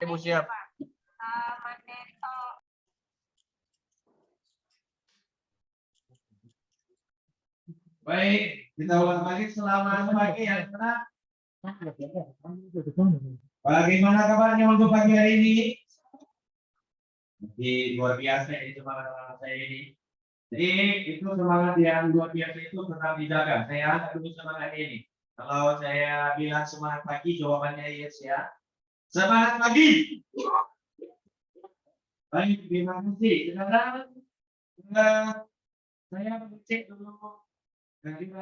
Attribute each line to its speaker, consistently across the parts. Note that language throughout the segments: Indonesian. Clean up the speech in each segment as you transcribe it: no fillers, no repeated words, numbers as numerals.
Speaker 1: Ibu siap. Baik, kita ulang lagi. Selamat pagi ya, anak. Bagaimana kabarnya untuk pagi hari ini? Luar biasa ini semangat saya ini. Jadi itu semangat yang luar biasa itu tetap dijaga. Saya angkat dulu semangat ini. Kalau saya bilang semangat pagi, jawabannya yes ya. Semangat pagi. Baik, terima kasih. Sekarang saya mengecek dulu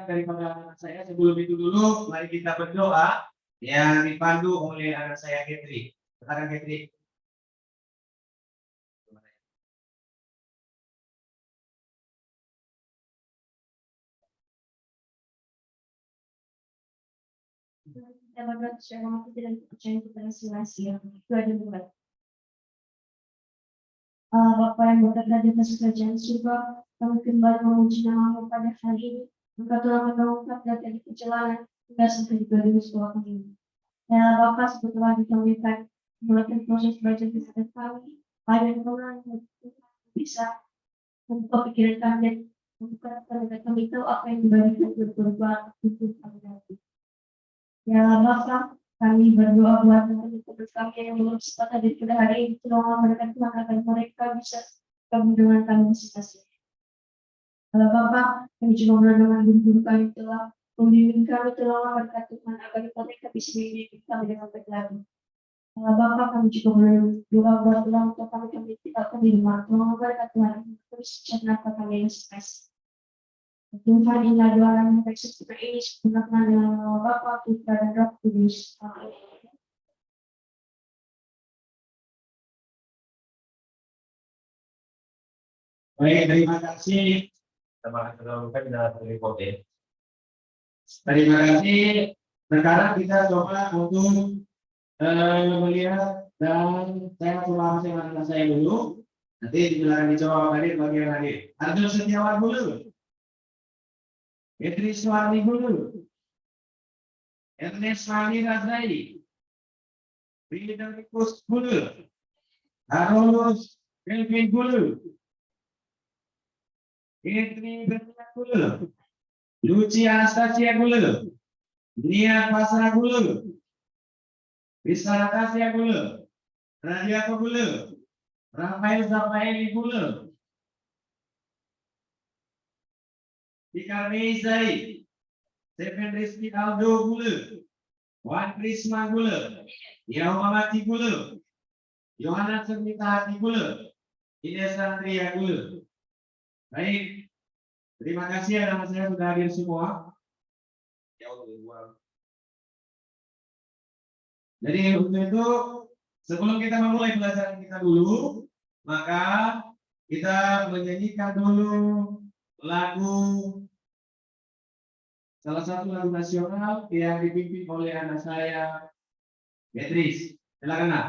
Speaker 1: daripada anak saya. Sebelum itu dulu, mari kita berdoa yang dipandu oleh anak saya Ketri. Silakan Ketri.
Speaker 2: Kita berdoa secara mati dan percaya kepada sia-sia. Itu ada buat. Bapak yang berada di atas kerajaan surga, kami kembali memuji nama-Mu pada hari ini. Engkau telah mengangkat dari kecelakaan hingga sampai di garis sekolah kami. Ya Bapak, setelah dikembalikan, melakukan proses belajar di setiap kami, pada orang yang bisa membuka pikiran kami dan membuka kami tahu apa yang diberikan berubah untuk kami nanti. Ya Bapak, kami berdoa buat teman-teman kami yang belum sempat hadir pada hari ini. Tolong berikan Tuhan agar mereka bisa gabung dengan kami masing-masing. Bapak, kami juga berdoa guru kami telah membimbing kami, tolong berkat Tuhan agar mereka bisa membimbing kami dengan baik lagi. Bapak, kami juga berdoa buat Tuhan untuk kami tidak akan di rumah. Tolong berkat Tuhan terus cerna kami masing-masing. Tuhan inilah doa yang baik seperti ini sebenarnya dengan Bapa, Putra dan Roh Kudus. Amin.
Speaker 1: Baik, terima kasih. Terima kasih. Terima kasih. Sekarang kita coba untuk melihat dan saya sulawesi anak saya dulu. Nanti silakan dijawab hadir bagi yang hadir. Arjun Setiawan dulu. Idris Suwarni dulu. Ernest Mali Razali. Friderikus dulu. Harus Kelvin dulu. Idri Berniak dulu. Lucia Anastasia dulu. Nia Pasra dulu. Bisa Natasha dulu. Radiato dulu. Rafael Zafaeli dulu. Tika Meizai. Stephen Rizky Aldo dulu. Wan Prisma dulu. Yahumamati dulu. Yohana Semita Hati dulu. Ines Andrea dulu. Baik. Terima kasih anak saya sudah hadir semua. Jadi untuk itu sebelum kita memulai pelajaran kita dulu, maka kita menyanyikan dulu lagu salah satu lagu nasional yang dipimpin oleh anak saya Beatrice. Silakan nak.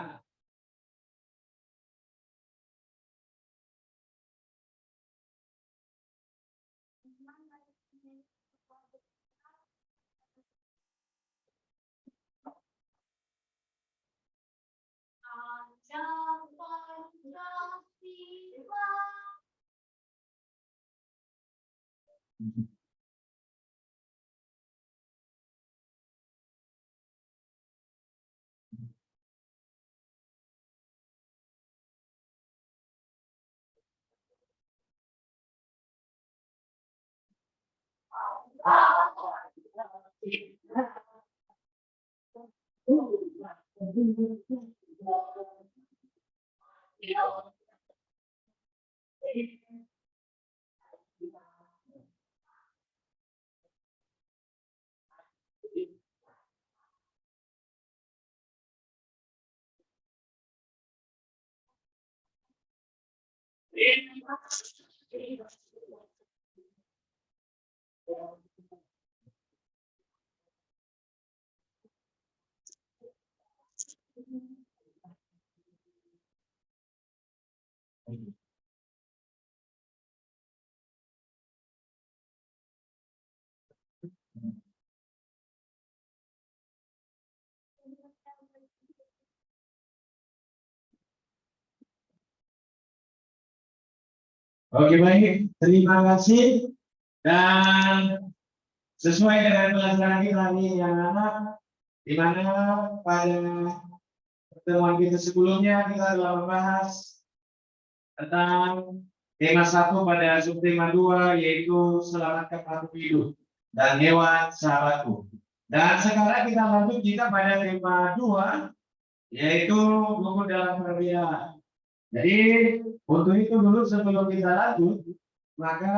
Speaker 1: Oke baik, terima kasih dan sesuai dengan pelajaran kita nih yang anak, di mana pada pertemuan kita sebelumnya kita telah membahas tentang tema 1 pada subtema 2 yaitu selamatkan makhluk hidup dan hewan sahabatku. Dan sekarang kita pada tema 2 yaitu rukun dalam perbedaan. Jadi untuk itu dulu sebelum kita lanjut, maka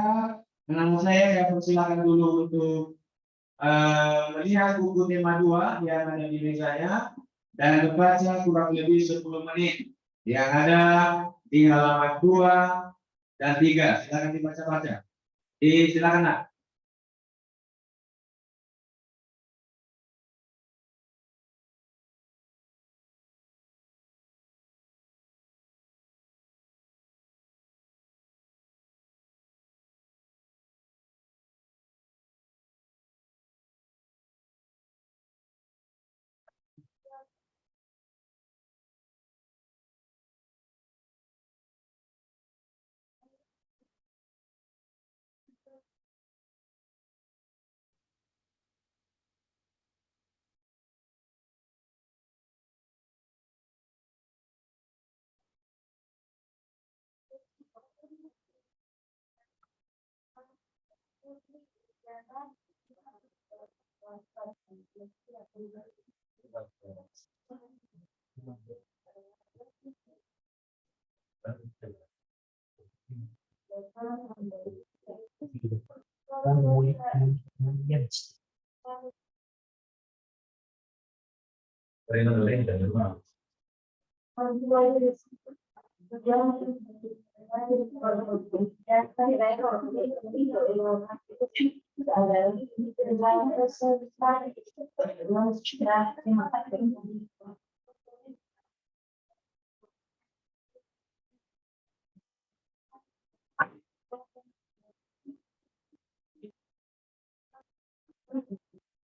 Speaker 1: saya ya persilakan dulu untuk melihat buku tema 2 yang ada di mejanya dan membaca kurang lebih 10 menit yang ada di halaman 2 dan 3. Silakan dibaca-baca. Silakan Nak.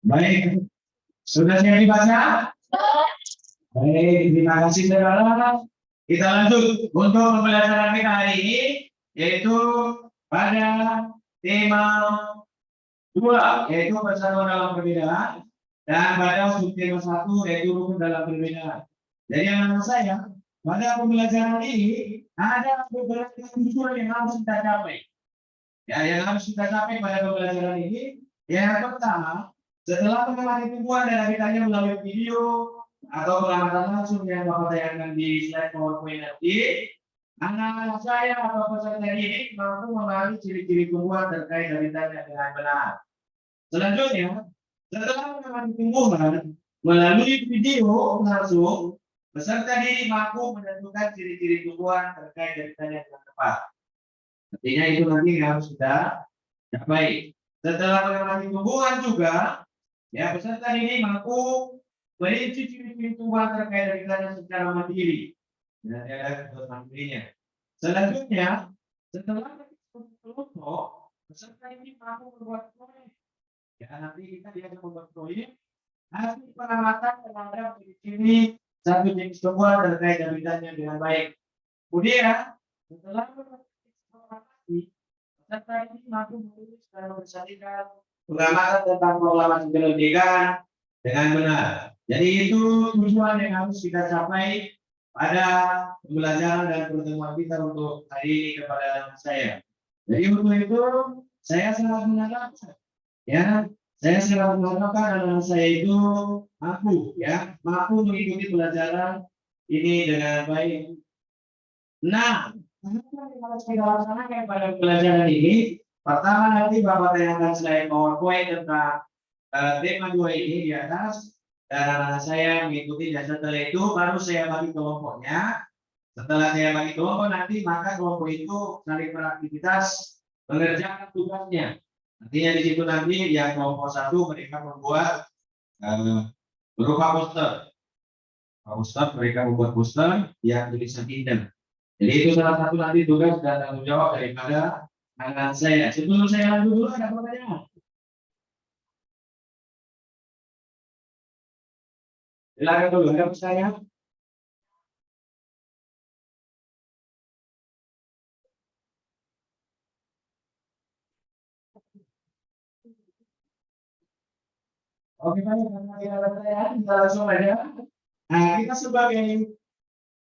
Speaker 1: Baik, sudah siap dibaca? Baik, terima kasih saudara. Kita lanjut untuk pembelajaran kita hari ini, yaitu pada tema 2, yaitu persatuan dalam perbedaan, dan pada subtema 1, yaitu rukun dalam perbedaan. Jadi anak saya, pada pembelajaran ini ada beberapa tujuan yang harus kita capai. Ya, yang harus kita capai pada pembelajaran ini, yang pertama, setelah mengamati tumbuhan dan habitatnya melalui video atau pengamatan langsung yang Bapak tayangkan di slide PowerPoint nanti, anak saya atau peserta ini mampu memahami ciri-ciri tumbuhan terkait habitatnya dengan benar. Selanjutnya, setelah mengamati tumbuhan melalui video langsung, peserta didik mampu menentukan ciri-ciri tumbuhan terkait habitatnya dengan tepat. Artinya itu nanti harus kita capai. Setelah mengamati tumbuhan juga, ya peserta ini mampu merinci ciri-ciri tumbuhan terkait habitatnya secara mandiri. Dan ada mandirinya. Selanjutnya, setelah kelompok, peserta ini mampu membuat proyek. Ya nanti kita dia akan membuat proyek hasil pengamatan terhadap ciri-ciri satu jenis tumbuhan terkait habitatnya dengan baik. Kemudian, setelah mengamati, peserta ini mampu menulis dan mempresentasikan pengamatan tentang proklamasi kemerdekaan dengan benar. Jadi itu tujuan yang harus kita capai pada pembelajaran dan pertemuan kita untuk hari ini kepada anak saya. Jadi untuk itu saya sangat mengharapkan, ya, saya sangat mengharapkan anak saya itu mampu mengikuti pelajaran ini dengan baik. Nah, kalau kita laksanakan pada pelajaran ini, pertama nanti Bapak tanyakan slide PowerPoint tentang tema 2 ini di atas, dan saya mengikuti, dan setelah itu baru saya bagi kelompoknya. Setelah saya bagi kelompok nanti, maka kelompok itu saling beraktivitas mengerjakan tugasnya. Artinya di situ nanti yang kelompok 1 mereka membuat berupa poster. Mereka membuat poster yang tulisan indah. Jadi itu salah satu nanti tugas dan tanggung jawab daripada anak saya. Sebelum saya lanjut dulu, ada pertanyaan? Silakan dulu, ada pertanyaan? Oke, baik. Karena tidak ada pertanyaan, kita langsung aja. Nah, kita sebagai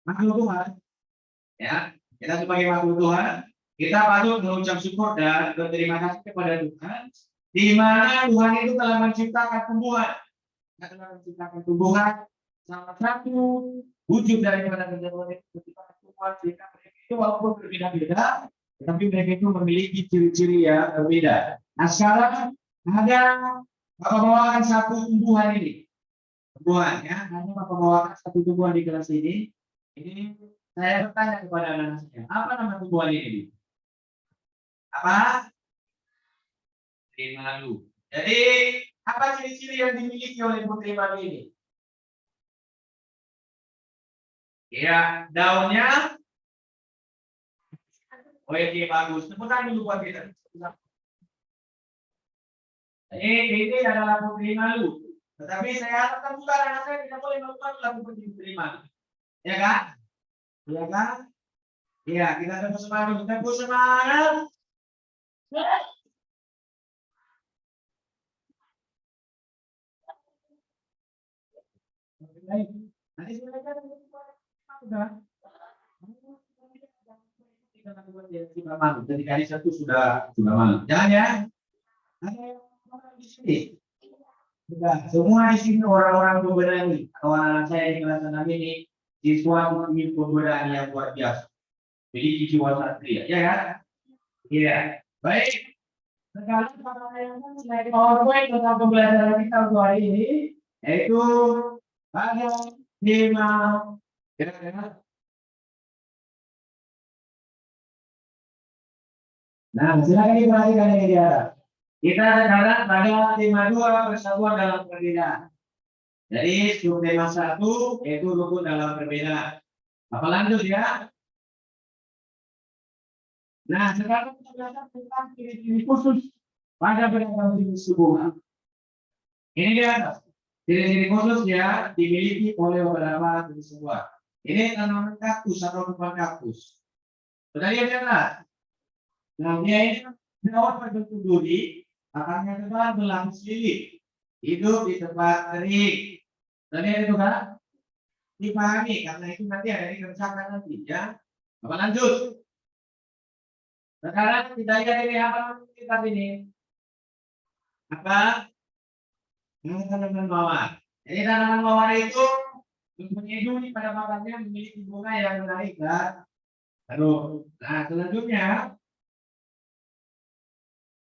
Speaker 1: makhluk Tuhan, ya, kita sebagai makhluk Tuhan, kita patut mengucap syukur dan berterima kasih kepada Tuhan, di mana Tuhan itu telah menciptakan tumbuhan. Dia telah menciptakan tumbuhan, salah satu wujud daripada kebenaran itu menciptakan tumbuhan, sehingga mereka itu walaupun berbeda-beda, tetapi mereka itu memiliki ciri-ciri yang berbeda. Nah, sekarang ada Bapak bawakan satu tumbuhan ini. Tumbuhan ya, hanya Bapak bawakan satu tumbuhan di kelas ini. Ini saya bertanya kepada anak saya, apa nama tumbuhan ini? Apa? Putri malu. Jadi, apa ciri-ciri yang dimiliki oleh putri malu ini? Ya, daunnya, oh iya bagus. Tepuk tangan dulu buat kita. Ini adalah putri malu. Tetapi saya harapkan juga anak saya tidak boleh melakukan lagu putri malu. Ya kan? Ya kan? Iya, kita tepuk semangat. Tepuk semangat. Baik. Nanti silakan sudah. Jadi kali satu sudah malu. Jangan ya. Ada yang orang di sini. Sudah. Semua di sini orang-orang pemberani. Kalau anak saya di kelas 6 ini siswa memiliki pemberani yang luar biasa. Jadi jiwa satria, ya kan? Iya. Baik. Sekarang selain PowerPoint tentang pembelajaran kita untuk hari ini, yaitu ada 5 kira-kira. Nah, silakan diperhatikan ini dia. Kita sekarang pada tema 2 persatuan dalam perbedaan. Jadi subtema 1 yaitu rukun dalam perbedaan. Apa lanjut ya? Nah, sekarang kita belajar tentang ciri-ciri khusus pada beragam jenis hubungan. Ini dia ciri-ciri khusus ya dimiliki oleh beberapa jenis hubungan. Ini tanaman kaktus atau bukan kaktus. Sudah lihat ya? Nah, dia ini daun berbentuk duri, akarnya tebal berlapis lili, hidup di tempat kering. Tadi itu kan dipahami karena itu nanti ada di kerusakan nanti ya. Apa lanjut? Sekarang kita lihat ini apa kita ini? Apa? Tanaman mawar. Jadi tanaman mawar itu mempunyai duri pada makannya memiliki bunga yang menarik kan? Aduh. Nah, selanjutnya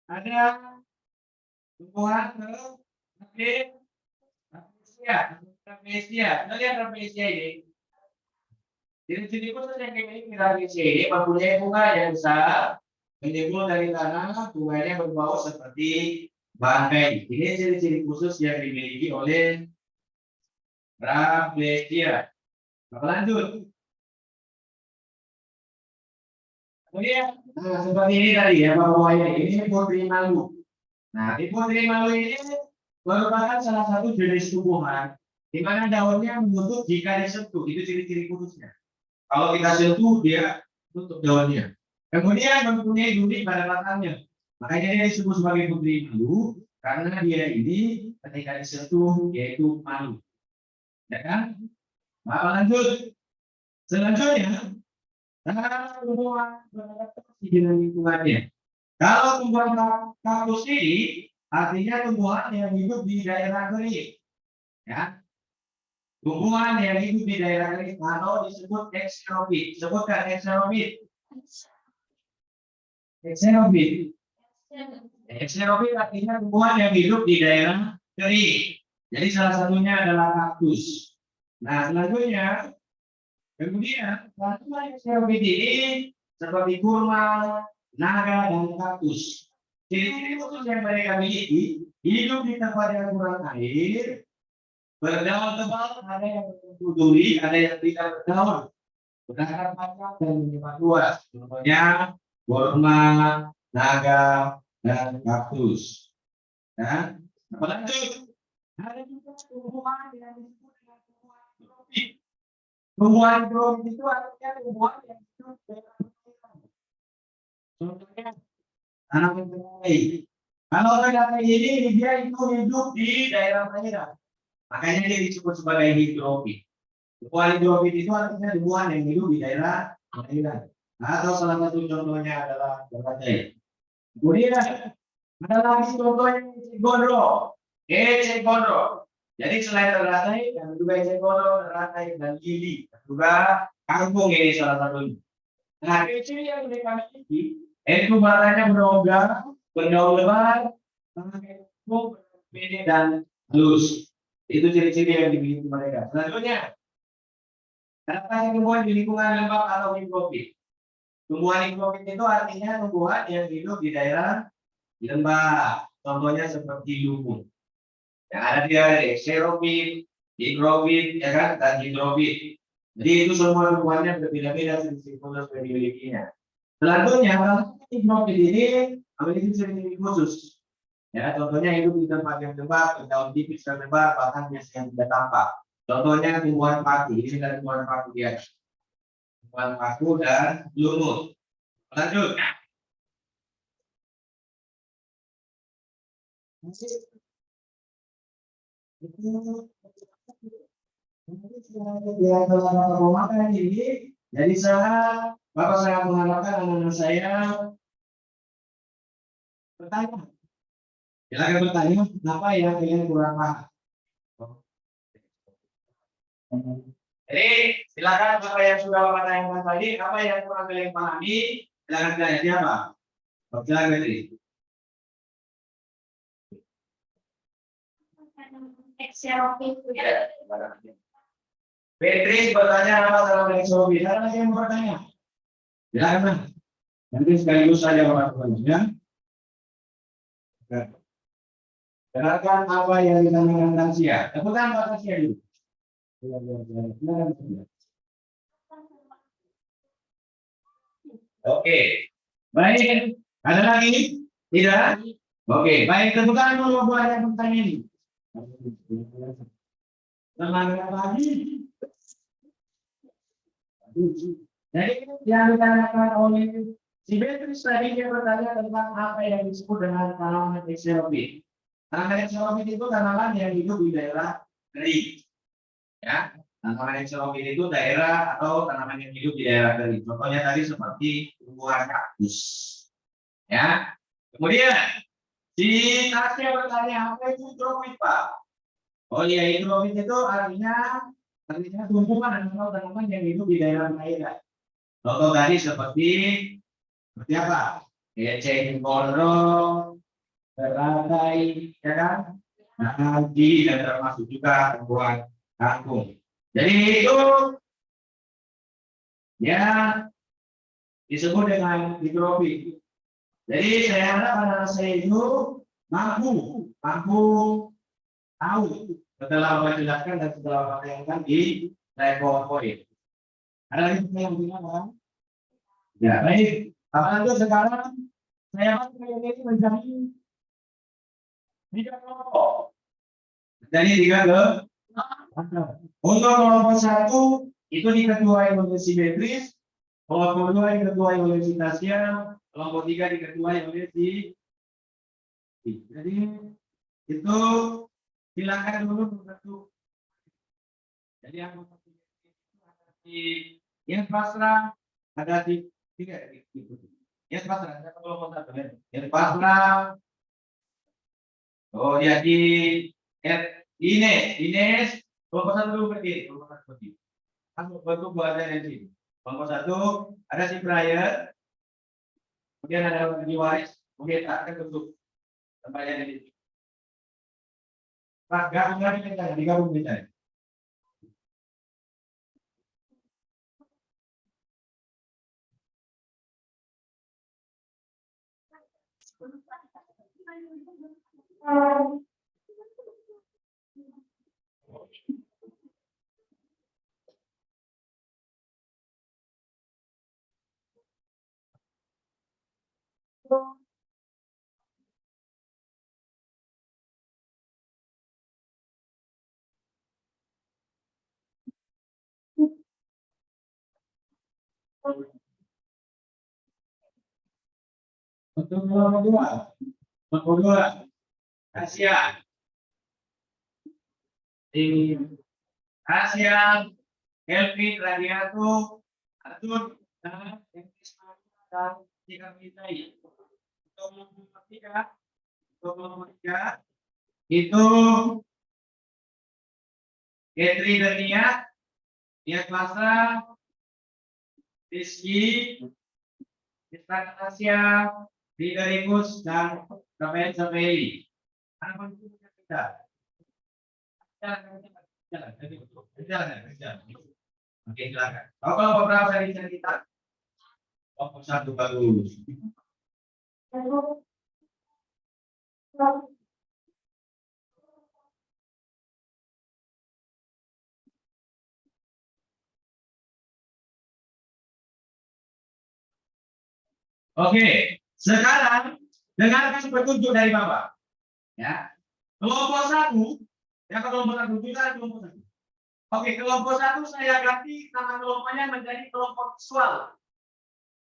Speaker 1: ada tumbuhan trapesia. Kita lihat trapesia ini. Ciri-ciri khusus yang dimiliki trapesia ini mempunyai bunga yang besar, menimbul dari tanah, bunganya berbau seperti bangkai. Ini ciri-ciri khusus yang dimiliki oleh trapesia. Apa lanjut? Kemudian, nah, seperti ini tadi ya, bawahnya ini putri malu. Nah, di putri malu ini merupakan salah satu jenis tumbuhan di mana daunnya menutup jika disentuh. Itu ciri-ciri khususnya. Kalau kita sentuh, dia tutup daunnya. Kemudian mempunyai duri pada batangnya. Makanya dia disebut sebagai putri malu karena dia ini ketika disentuh yaitu malu. Ya kan? Apa lanjut? Selanjutnya, tumbuhan beradaptasi dengan lingkungannya. Kalau tumbuhan kaktus ini artinya tumbuhan yang hidup di daerah kering, ya. Tumbuhan yang hidup di daerah kering atau disebut xeropit. Sebutkan xeropit. Xeropit. Xeropit artinya tumbuhan yang hidup di daerah kering. Jadi salah satunya adalah kaktus. Nah, selanjutnya kemudian tanaman xeropit ini seperti kurma, naga, dan kaktus. Ciri-ciri khusus yang mereka miliki hidup di tempat yang kurang air, berdaun tebal, ada yang berbentuk duri, ada yang tidak berdaun, berakar panjang dan menyebar luas. Contohnya kurma, naga, dan kaktus. Dan apa lanjut? Ada juga tumbuhan yang disebut dengan tumbuhan tropik. Tumbuhan tropik itu artinya tumbuhan yang hidup dalam contohnya tanaman kedelai, Kalau redakai ini dia itu hidup di daerah perairan. Makanya dia disebut sebagai hidrofit. Tumbuhan hidrofit itu artinya tumbuhan yang hidup di daerah perairan. Atau salah satu contohnya adalah teratai. Kemudian ada lagi contohnya eceng gondok. Eceng gondok. Jadi selain teratai, yang juga eceng gondok, teratai dan lili, juga kangkung ini salah satunya. Nah, ciri yang mereka miliki itu batangnya berlogam, berdaun lebar, pendek dan halus. Itu ciri-ciri yang dimiliki mereka. Selanjutnya, adaptasi tumbuhan di lingkungan lembab atau hidrofit. Tumbuhan hidrofit itu artinya tumbuhan yang hidup di daerah lembab. Contohnya seperti lumpur. Yang ada di daerah xerofit, higrofit, ya kan, dan hidrofit. Jadi itu semua tumbuhannya berbeda-beda sisi khusus yang dimilikinya. Selanjutnya, hidrofit ini memiliki ciri-ciri khusus. Ya, contohnya hidup di tempat yang lembab, daun tipis dan lebar, bahkan biasanya tidak tampak. Contohnya tumbuhan paku, ini adalah tumbuhan paku dia. Tumbuhan paku dan lumut. Lanjut. Ya, kalau makan ini, jadi Bapak saya mengharapkan anak-anak saya bertanya. Silakan bertanya, apa yang kalian kurang paham? Jadi silakan apa yang sudah Bapak tanyakan tadi, apa yang kurang kalian pahami, silakan tanya siapa? Silakan Betri. Betri bertanya apa dalam eksobi? Silakan lagi yang bertanya. Silakan. Nanti sekaligus saja Bapak ya. Dengarkan apa yang ditanyakan Tansia. Tepukan Pak Tansia dulu. Oke, baik. Ada lagi? Tidak? Oke, baik. Tepukan dulu buat yang bertanya ini. Semangat lagi. Jadi yang ditanyakan oleh si Beatrice tadi dia bertanya tentang apa yang disebut dengan tanaman xerophyll. Tanaman xerophyll itu tanaman yang hidup di daerah kering. Ya, tanaman xerophyll itu daerah atau tanaman yang hidup di daerah kering. Contohnya tadi seperti tumbuhan kaktus. Ya, kemudian si Tasya bertanya apa itu hidrofit Pak? Oh iya, hidrofit itu artinya tumbuhan atau tanaman yang hidup di daerah perairan. Contoh tadi seperti apa? Eceng gondok, teratai, ya kan? Nanti dan termasuk juga tumbuhan kangkung. Jadi itu ya disebut dengan hidrofit. Jadi saya harap anak saya itu mampu tahu setelah Bapak jelaskan dan setelah Bapak bayangkan di slide PowerPoint. Ada lagi yang bilang, ya baik. Apalagi sekarang saya ini menjadi 3 kelompok. Jadi 3 kelompok. Untuk kelompok 1 itu diketuai oleh si Beatrice, kelompok 2 diketuai oleh si Tasya, kelompok 3 diketuai oleh si. Jadi itu silakan dulu membentuk. Jadi yang di yang pasrah ada di 3 yang pasrah ada kelompok 1 ya. Yang pasrah. Oh ya di Ines kelompok 1 dulu berdiri, kelompok 1 berdiri. Aku bentuk buat ada di sini. Kelompok 1 ada si Brian, kemudian ada di Waris, kemudian akan bentuk tempatnya di sini. Pak gabung lagi kita, digabung kita. Untuk kelompok 2. Kelompok 2, Asia. Di Asia, Kelvin, Radiatu, Arjun, dan Tika Mitai. Untuk kelompok 3 itu Getri Dania, Nia Klasa, Rizky, Mister Asia, Ridarikus, dan Rafael Sabeli. Apa itu kita? Jalan. Oke, silakan. Kalau beberapa dari kita, kelompok 1 bagus. Oke, sekarang dengarkan petunjuk dari Bapak. Ya, kelompok 1, ya kelompok 1 kita kelompok 1. Oke, kelompok 1 saya ganti nama kelompoknya menjadi kelompok visual.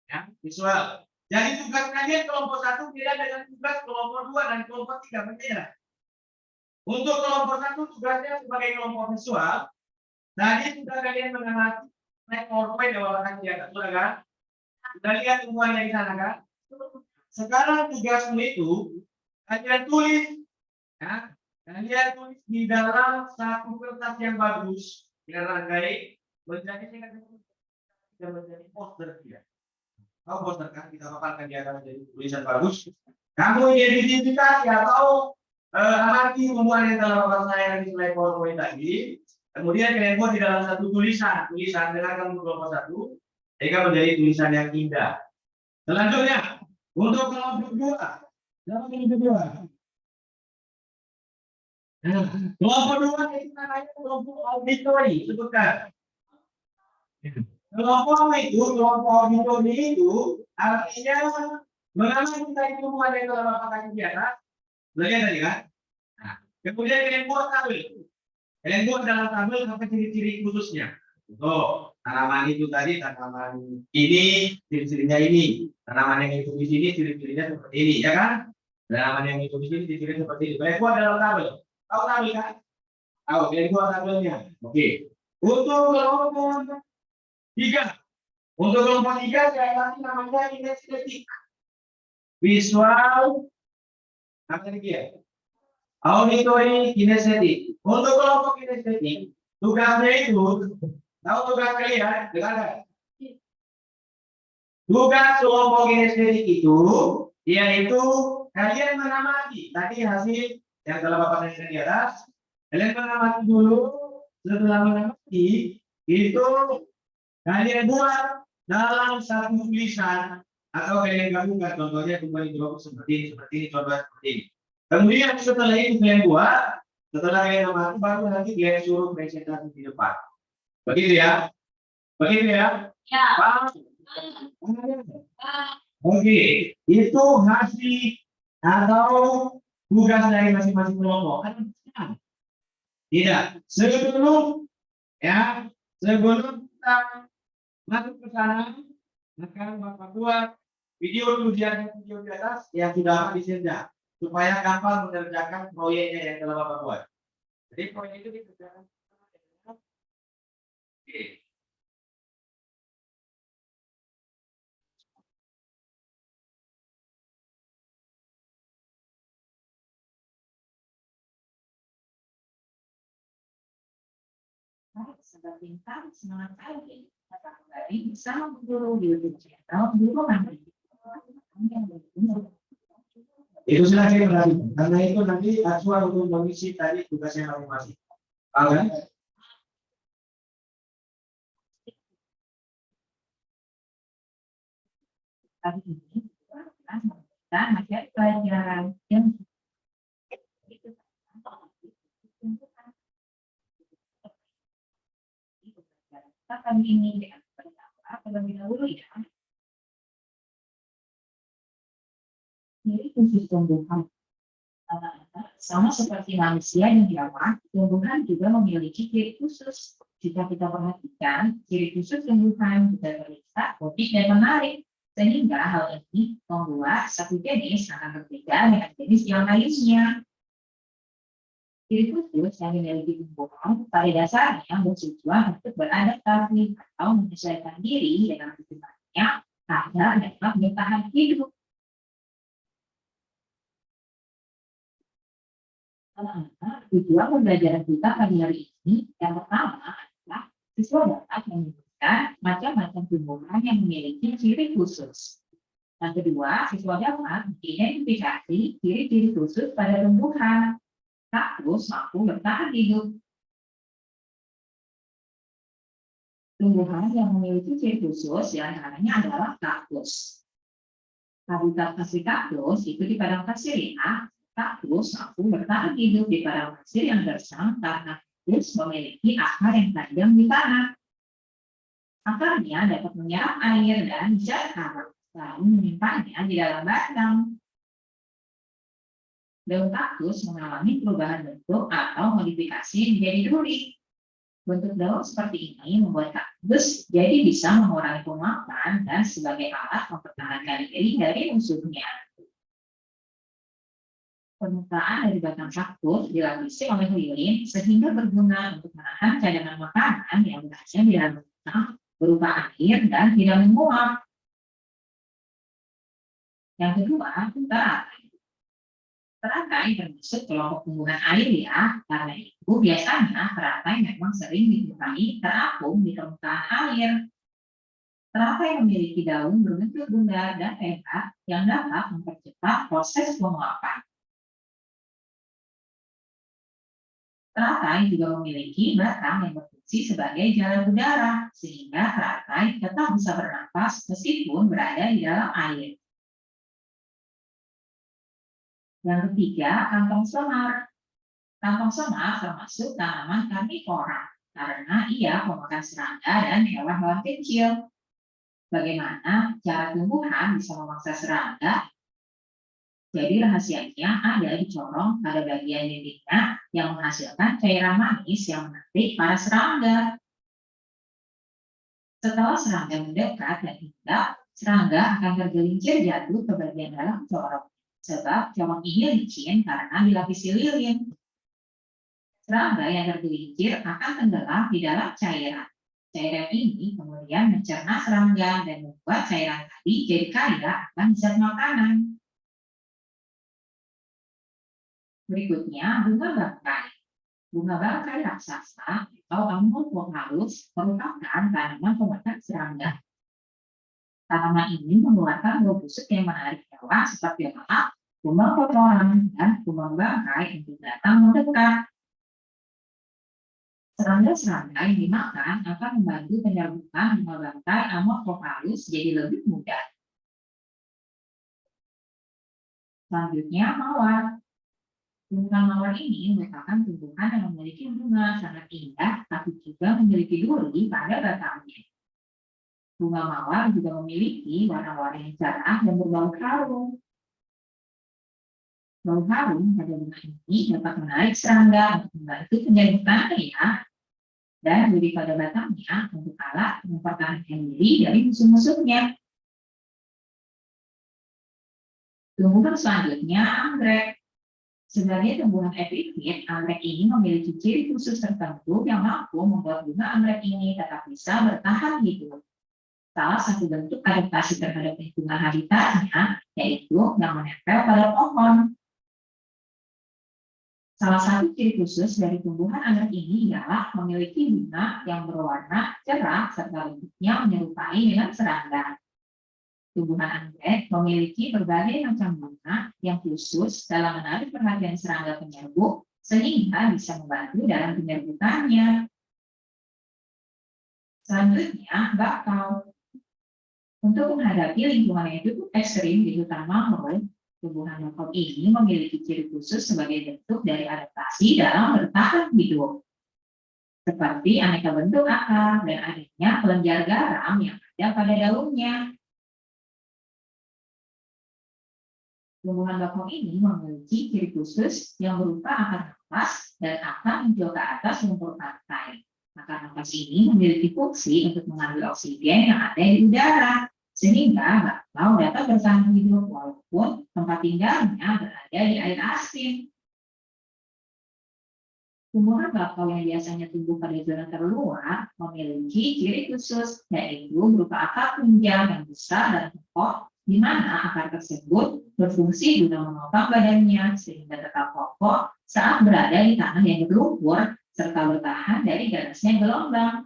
Speaker 1: Ya, visual. Jadi tugas kalian kelompok 1 beda dengan tugas kelompok 2 dan kelompok 3 berbeda. Untuk kelompok 1 tugasnya sebagai kelompok visual. Tadi sudah kalian mengamati naik PowerPoint di bawah kajian, sudah kan? Sudah lihat semuanya di sana kan? Sekarang tugasmu itu kalian tulis, ya, kalian tulis di dalam satu kertas yang bagus, yang rangkai menjadi poster dia. Kau poster kan kita paparkan di atas jadi tulisan bagus. Kamu identifikasi atau amati semua yang telah bapak saya di slide PowerPoint tadi. Kemudian kalian buat di dalam satu tulisan dengan kamu kelompok 1, sehingga menjadi tulisan yang indah. Selanjutnya untuk kelompok 2, kelompok 2 itu namanya kelompok auditori, sebutkan. Kelompok auditori itu artinya mengamati kita itu semua yang telah bapak kasih di atas. Belajar tadi kan? Nah, kemudian kalian buat tabel. Kalian buat dalam tabel apa ciri-ciri khususnya. Tuh, tanaman itu tadi, tanaman ini, ciri-cirinya ini. Tanaman yang itu di sini, ciri-cirinya seperti ini, ya kan? Tanaman yang itu di sini, ciri-cirinya seperti ini. Kalian buat dalam tabel. Tahu tabel kan? Tahu, kalian buat tabelnya. Oke. Untuk kelompok 3. Untuk kelompok 3, saya kasih namanya kinestetik. Visual, apa lagi ya? Auditory kinestetik. Untuk kelompok kinestetik, tugasnya itu, tahu tugas kalian? Dengarkan. Tugas kelompok kinestetik itu, yaitu kalian mengamati. Tadi hasil yang telah bapak lihat di atas, kalian mengamati dulu. Setelah mengamati, itu kalian buat dalam satu tulisan atau kalian gabungkan. Contohnya kembali seperti ini, coba seperti ini. Kemudian setelah itu kalian buat, setelah kalian mengamati, baru nanti dia suruh presentasi di depan. Begitu ya? Begitu ya?
Speaker 2: Ya.
Speaker 1: Oke, itu hasil atau tugas dari masing-masing kelompok. Tidak, sebelum kita masuk ke sana, sekarang bapak buat video dulu di atas yang sudah disenja supaya gampang mengerjakan proyeknya yang telah bapak buat. Jadi proyek itu dikerjakan. Oke.
Speaker 3: Sahabat pintar, semangat pagi. Datang kembali bersama guru di YouTube channel Guru Mandiri.
Speaker 1: Itu silahkan berarti. Karena itu nanti Aswa untuk mengisi tadi tugasnya masing-masing. Kan?
Speaker 3: Hari ini kita materi pelajaran yang kami ini dengan pendapat terlebih dahulu ya. Jadi khusus tumbuhan sama seperti manusia yang dirawat, tumbuhan juga memiliki ciri khusus. Jika kita perhatikan, ciri khusus tumbuhan juga terlihat unik dan menarik. Sehingga hal ini membuat satu jenis akan berbeda dengan jenis yang lainnya. Ciri khusus yang dimiliki tumbuhan pada dasarnya bertujuan untuk beradaptasi atau menyesuaikan diri dengan lingkungannya agar dapat bertahan hidup. Tujuan pembelajaran kita pagi hari ini yang pertama adalah siswa dapat menyebutkan macam-macam tumbuhan yang memiliki ciri khusus. Yang kedua, siswa dapat mengidentifikasi ciri-ciri khusus pada tumbuhan. Kaktus mampu bertahan hidup. Tumbuhan yang memiliki ciri khusus diantaranya adalah kaktus. Habitat asli kaktus itu di padang pasir ya. Kaktus mampu bertahan hidup di padang pasir yang gersang karena kaktus memiliki akar yang tajam di tanah. Akarnya dapat menyerap air dan zat hangat, lalu menyimpannya di dalam batang. Daun kaktus mengalami perubahan bentuk atau modifikasi menjadi duri. Bentuk daun seperti ini membuat kaktus jadi bisa mengurangi penguapan dan sebagai alat mempertahankan diri dari musuhnya. Permukaan dari batang kaktus dilapisi oleh lilin sehingga berguna untuk menahan cadangan makanan yang berada di dalam batang berupa air dan tidak menguap. Yang kedua, teratai. Teratai termasuk kelompok tumbuhan air ya, karena itu biasanya teratai memang sering dijumpai terapung di permukaan air. Teratai memiliki daun berbentuk bundar dan lebar yang dapat mempercepat proses penguapan. Teratai juga memiliki batang yang berfungsi sebagai jalan udara, sehingga teratai tetap bisa bernafas meskipun berada di dalam air. Yang ketiga, kantong semar. Kantong semar termasuk tanaman karnivora karena ia memakan serangga dan hewan-hewan kecil. Bagaimana cara tumbuhan bisa memaksa serangga? Jadi rahasianya ada di corong pada bagian dindingnya yang menghasilkan cairan manis yang menarik para serangga. Setelah serangga mendekat dan hinggap, serangga akan tergelincir jatuh ke bagian dalam corong. Sebab corong ini licin karena dilapisi lilin. Serangga yang tergelincir akan tenggelam di dalam cairan. Cairan ini kemudian mencerna serangga dan membuat cairan tadi jadi kaya akan zat makanan. Berikutnya, bunga bangkai. Bunga bangkai raksasa atau Amorphophallus merupakan tanaman pemakan serangga. Tanaman ini mengeluarkan bau busuk yang menarik hewan seperti lalat, kumbang kotoran, dan kumbang bangkai untuk datang mendekat. Serangga-serangga yang dimakan akan membantu penyerbukan bunga bangkai Amorphophallus jadi lebih mudah. Selanjutnya, mawar. Tumbuhan mawar ini merupakan tumbuhan yang memiliki bunga sangat indah, tapi juga memiliki duri pada batangnya. Bunga mawar juga memiliki warna-warna yang cerah dan berbau harum. Bau harum pada bunga ini dapat menarik serangga untuk membantu penyerbukannya ya. Dan duri pada batangnya untuk alat mempertahankan diri dari musuh-musuhnya. Tumbuhan selanjutnya, anggrek. Sebagai tumbuhan epifit, anggrek ini memiliki ciri khusus tertentu yang mampu membuat bunga anggrek ini tetap bisa bertahan hidup. Salah satu bentuk adaptasi terhadap lingkungan habitatnya yaitu yang menempel pada pohon. Salah satu ciri khusus dari tumbuhan anggrek ini ialah memiliki bunga yang berwarna cerah serta bentuknya menyerupai dengan serangga. Tumbuhan anggrek memiliki berbagai macam bunga yang khusus dalam menarik perhatian serangga penyerbuk sehingga bisa membantu dalam penyerbukannya. Selanjutnya, bakau. Untuk menghadapi lingkungan yang cukup ekstrim di hutan mangrove, tumbuhan bakau ini memiliki ciri khusus sebagai bentuk dari adaptasi dalam bertahan hidup. Seperti aneka bentuk akar dan adanya kelenjar garam yang ada pada daunnya. Tumbuhan bakau ini memiliki ciri khusus yang berupa akar nafas dan akar menjual ke atas lumpur pantai. Akar nafas ini memiliki fungsi untuk mengambil oksigen yang ada di udara, sehingga bakau dapat bertahan hidup walaupun tempat tinggalnya berada di air asin. Tumbuhan bakau yang biasanya tumbuh pada zona terluar memiliki ciri khusus, yaitu berupa akar panjang yang besar dan kokoh, di mana akar tersebut berfungsi guna menopang badannya sehingga tetap kokoh saat berada di tanah yang berlumpur serta bertahan dari derasnya gelombang.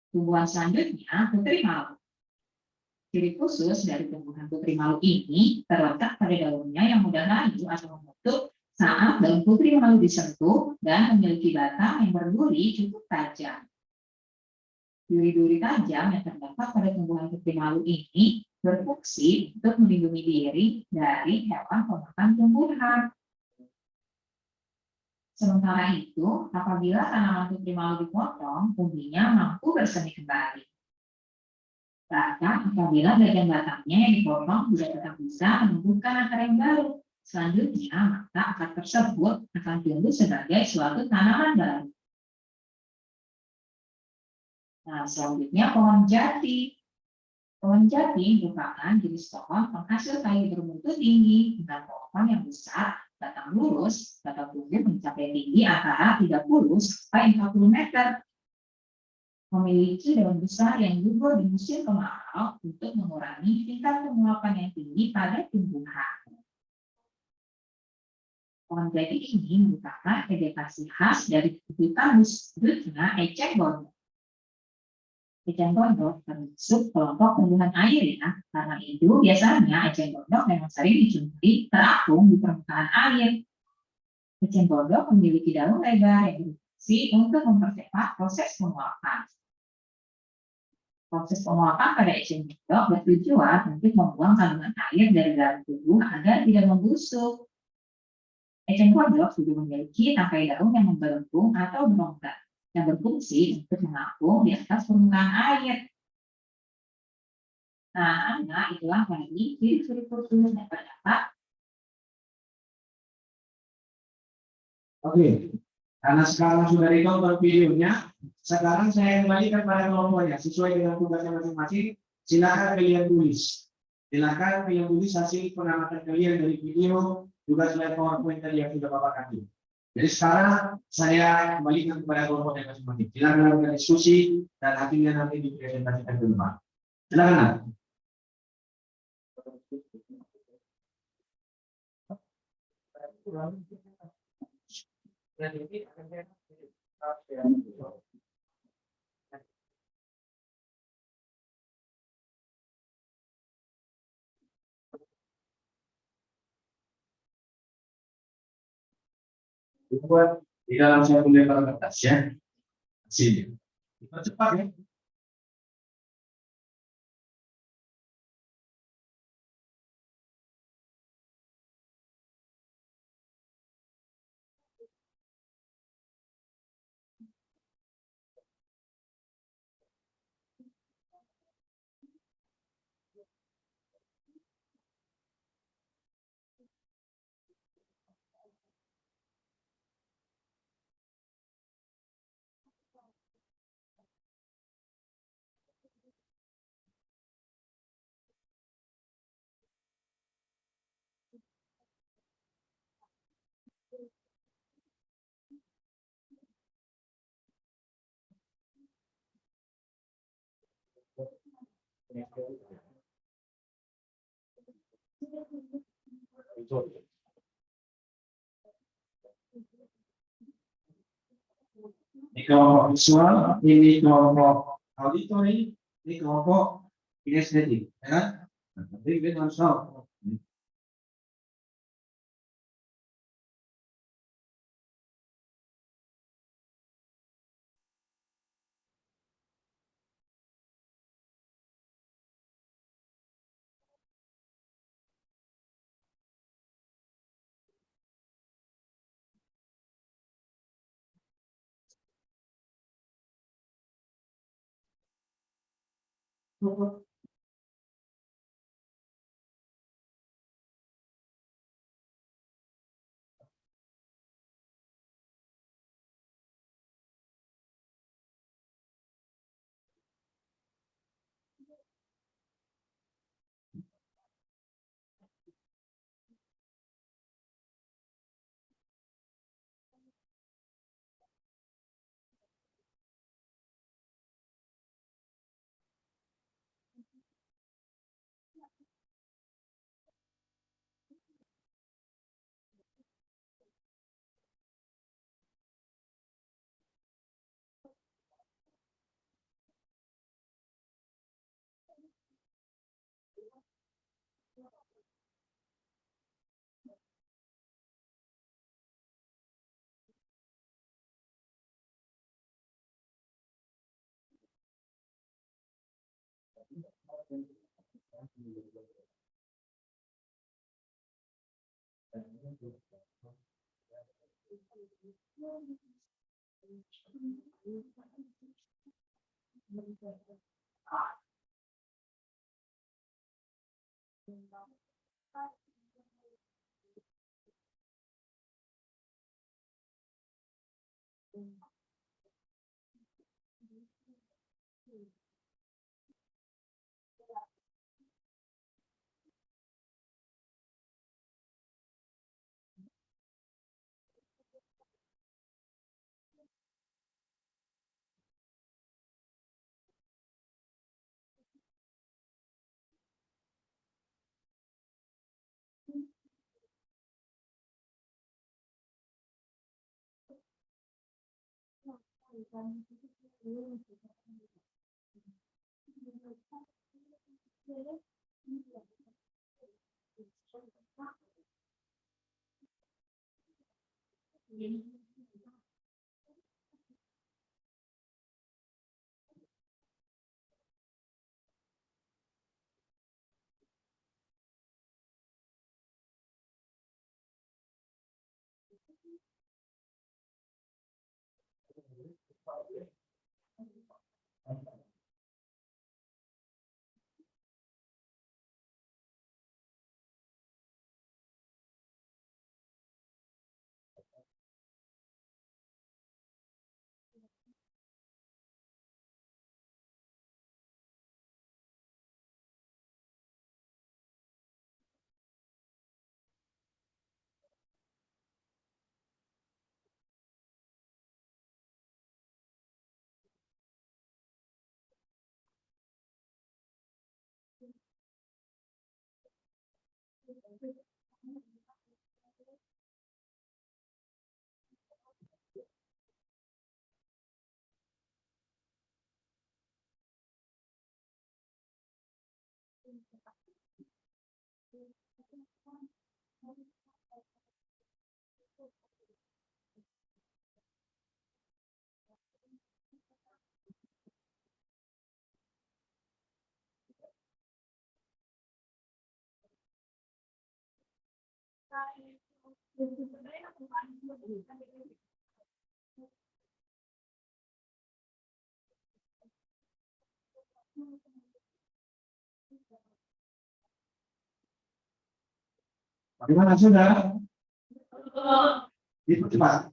Speaker 3: Tumbuhan selanjutnya, putri malu. Ciri khusus dari tumbuhan putri malu ini terletak pada daunnya yang mudah layu atau menutup saat daun putri malu disentuh dan memiliki batang yang berduri cukup tajam. Duri-duri tajam yang terdapat pada tumbuhan putri malu ini berfungsi untuk melindungi diri dari hewan pemakan tumbuhan. Sementara itu, apabila tanaman putri malu dipotong, umbinya mampu bersemi kembali. Bahkan apabila bagian batangnya yang dipotong juga tetap bisa menumbuhkan akar yang baru. Selanjutnya, maka akar tersebut akan tumbuh sebagai suatu tanaman baru. Nah, selanjutnya pohon jati. Pohon jati merupakan jenis pohon penghasil kayu bermutu tinggi dengan pohon yang besar, batang lurus, batang tumbuh mencapai tinggi antara 30 sampai 40 meter. Memiliki daun besar yang gugur di musim kemarau untuk mengurangi tingkat penguapan yang tinggi pada tumbuhan. Pohon jati ini merupakan vegetasi khas dari hutan khususnya eceng gondok. Eceng gondok termasuk kelompok tumbuhan air ya, karena itu biasanya eceng gondok memang sering dijumpai terapung di permukaan air. Eceng gondok memiliki daun lebar yang berfungsi untuk mempercepat proses penguapan. Proses penguapan pada eceng gondok bertujuan untuk membuang kandungan air dari dalam tubuh agar tidak membusuk. Eceng gondok juga memiliki tangkai daun yang membelenggung atau berongga yang berfungsi untuk mengapung di atas permukaan air. Nah, itulah tadi ciri-ciri khusus yang terdapat.
Speaker 1: Oke, karena sekarang sudah ditonton videonya, sekarang saya kembalikan pada kelompoknya sesuai dengan tugasnya masing-masing. Silakan kalian tulis. Silakan kalian tulis hasil pengamatan kalian dari video juga slide PowerPoint tadi yang sudah Bapak kasih. Jadi sekarang saya kembalikan kepada kelompoknya masing-masing. Silakan lakukan diskusi dan hasilnya nanti dipresentasikan ke depan. Silakan. Dibuat di dalam satu lembar kertas ya. Sini. Cepat ya. Ini kelompok visual, ini kelompok auditory, ini kelompok kinestetik, ya kan? Nanti kita harus tahu. Bagaimana sudah? Itu cepat.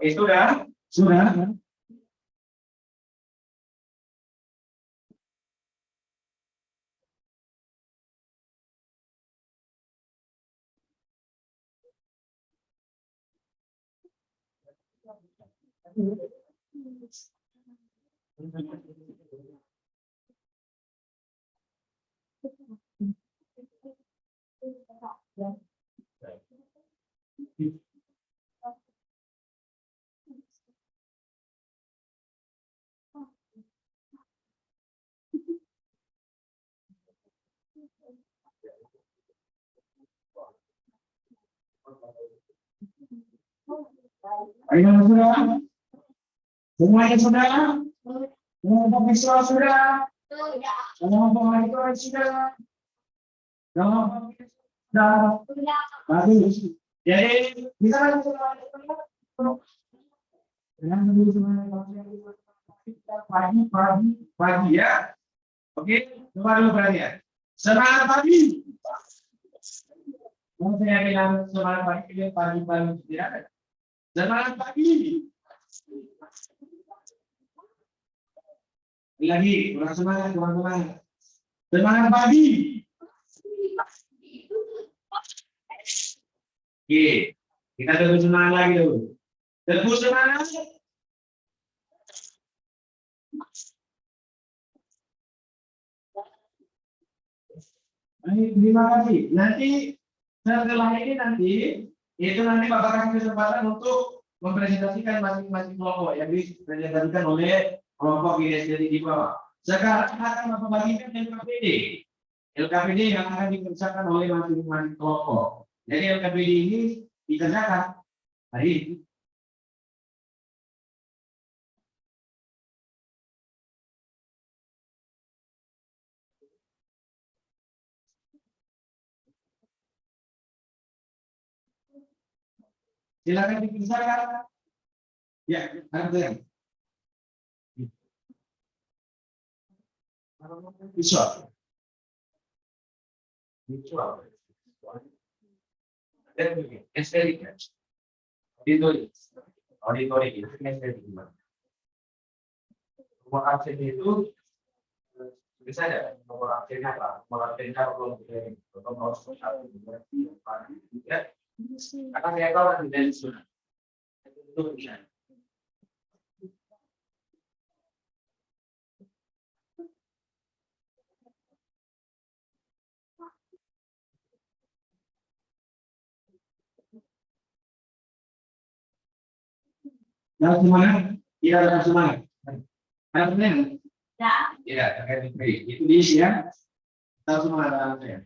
Speaker 1: Oke, sudah? Sudah. Bagaimana sudah? Semuanya sudah? Kelompok visual sudah? Kelompok monitoring sudah? Kelompok sudah? Bagus. Jadi kita pagi ya. Oke, coba dulu perhatian. Semangat pagi. Kalau saya bilang semangat pagi, pagi-pagi tidak ada. Semangat pagi. Lagi, kurang semangat, kurang semangat. Semangat pagi. Oke, kita terus semangat lagi dulu. Terus semangat. Baik, terima kasih. Nanti setelah ini itu nanti Bapak kasih kesempatan untuk mempresentasikan masing-masing kelompok yang dipresentasikan oleh kelompok ISD di bawah. Sekarang akan Bapak bagikan LKPD. LKPD yang akan dikerjakan oleh masing-masing kelompok. Jadi LKPD ini dikerjakan hari ini. Silakan dikerjakan. Ya, ada. Visual. Visual. Estetik. Auditori itu estetik. Nomor absen itu bisa ya. Nomor absennya apa? Nomor absennya kalau nomor satu ya. Akan saya tahu nanti dari sana. Itu bisa. Yang semangat, tidak ada semangat. Artinya, ya, terkait itu diisi ya. Tahu semangat anak-anaknya.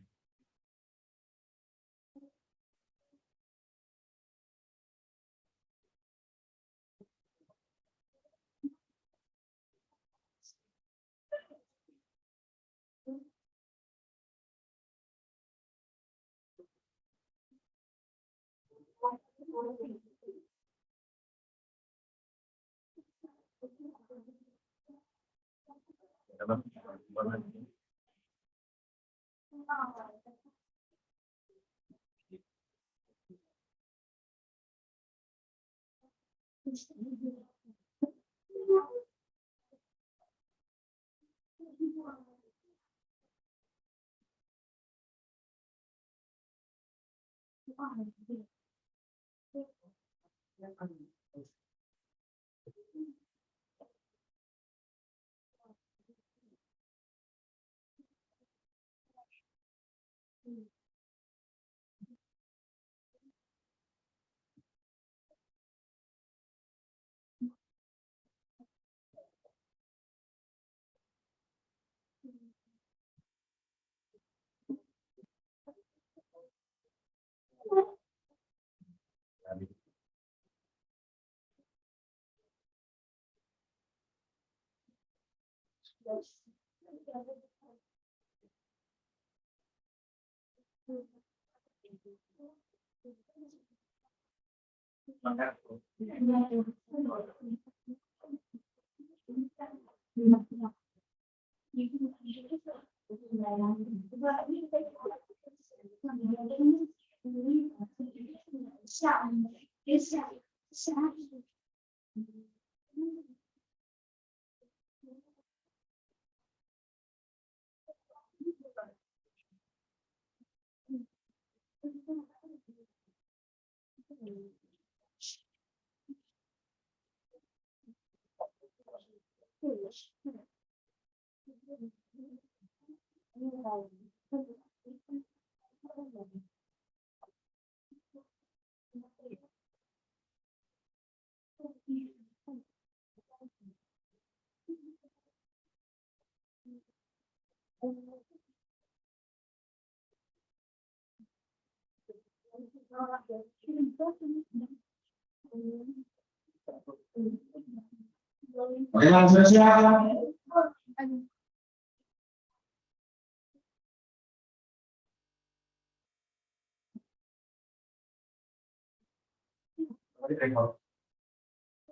Speaker 1: Bagaimana sudah siap?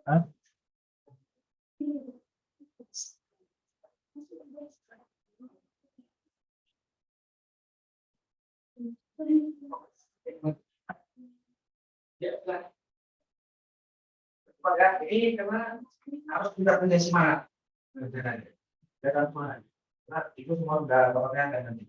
Speaker 1: Hah? Ini karena harus kita punya semangat. Jangan semangat. Nah, itu semua udah bakal ada nanti.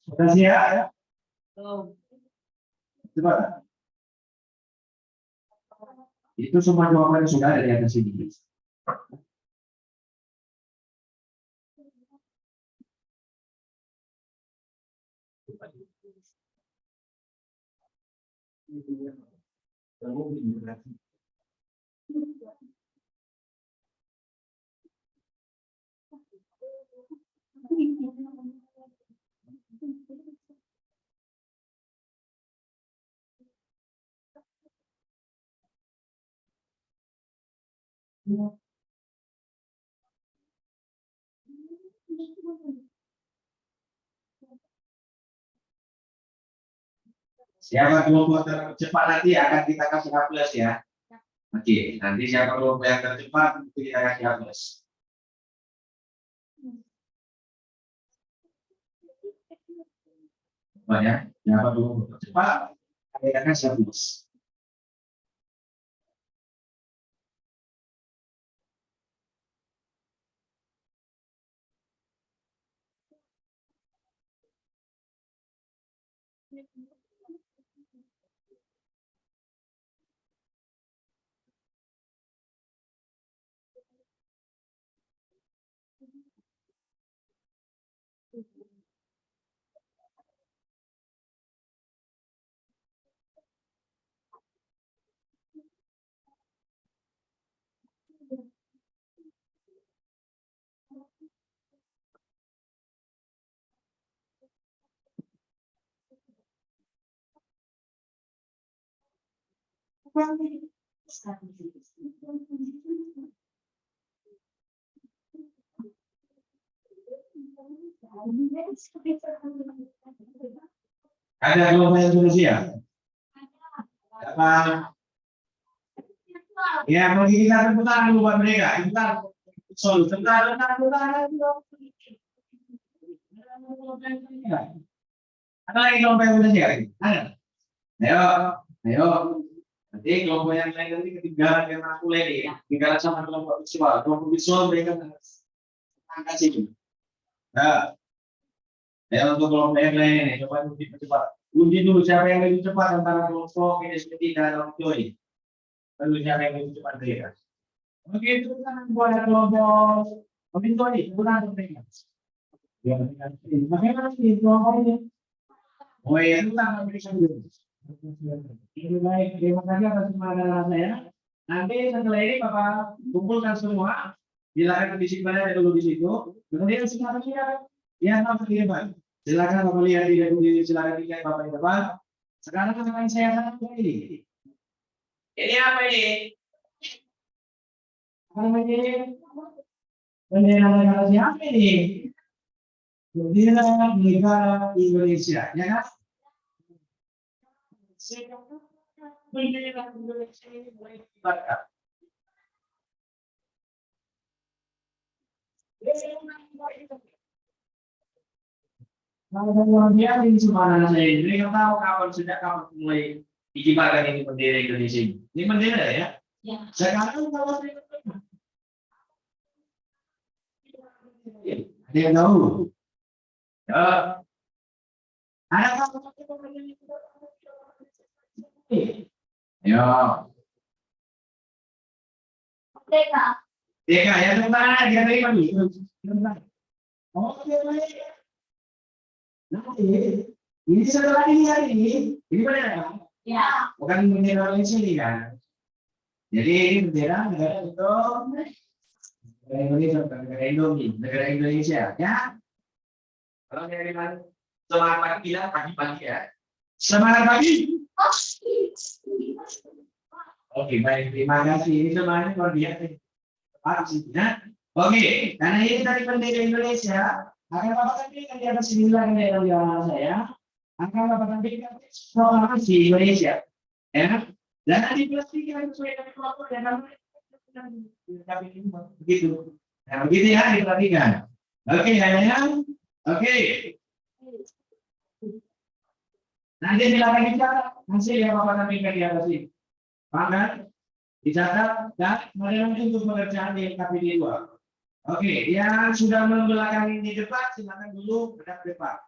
Speaker 1: Sudah siap ya? Coba. Itu semua jawaban sudah ada di atas ini. Siapa kelompok tercepat nanti akan kita kasih A+ ya. Oke, nanti siapa kelompok yang tercepat itu kita kasih A+. Banyak, siapa kelompok tercepat kita kasih A+. Ada kelompok yang sudah siap? Apa? Ya, bagi kita tepuk tangan dulu buat mereka. Bentar. Bentar. Ada lagi kelompok yang sudah siap? Ada? Ayo. Nanti kelompok yang lain nanti ketinggalan yang aku lagi. Ketinggalan sama kelompok visual. Kelompok visual mereka angkat situ. Nah, ya untuk kelompok yang lain ini coba uji cepat. Uji dulu siapa yang lebih cepat antara kelompok ini seperti dan kelompok ini. Lalu siapa yang lebih cepat mereka. Oke, itu kan buat kelompok pemintu ini, bukan mereka. Ya, bagaimana sih kelompok ini? Oh ya, itu kan mereka dulu. Baik, terima kasih atas semangat saya. Nanti setelah ini Bapak kumpulkan semua, silakan disiplinnya dulu di situ. Kemudian silakan lihat, ya Bapak di depan. Silakan Bapak lihat di silakan lihat Bapak di depan. Sekarang akan saya sampaikan ini. Ini apa ini? Apa namanya? Bendera negara siapa ini? Bendera negara Indonesia, ya kan? Bendera Indonesia ini mulai dikibarkan. Kalau luar biasa ini subhanallah saya ini nggak tahu kapan sejak kapan mulai dikibarkan ini bendera Indonesia ini. Ini bendera ya.
Speaker 2: Ya.
Speaker 1: Sekarang kalau ada yang tahu? Ada kamu? Ya,
Speaker 2: Merdeka.
Speaker 1: ya ya teman, dia dari mana? Oh, dia dari. Nanti, ini setelah ini mana?
Speaker 2: Ya.
Speaker 1: Bukan bendera Malaysia ini kan? Jadi ini bendera negara itu negara Indonesia, bukan negara Indomie, negara Indonesia, ya. Kalau dari mana? Semangat pagi bilang pagi-pagi ya. Semangat pagi. Oke, baik. Terima kasih. Ini semuanya luar biasa. Nah, oke. Karena ini tadi bendera Indonesia, akan Bapak tampilkan di atas sini lagi yang di belakang saya. Akan Bapak tampilkan proklamasi Indonesia. Ya. Dan nanti pastikan sesuai dengan kelompok dan begitu. Nah, begitu ya diperhatikan. Oke, ya. Oke. Nanti silakan dicatat hasil yang Bapak tampilkan di atas ini. Paham? Dicatat dan kemudian untuk pengerjaan di KPD 2. Oke, yang sudah membelakangi di depan silakan dulu berdekat depan.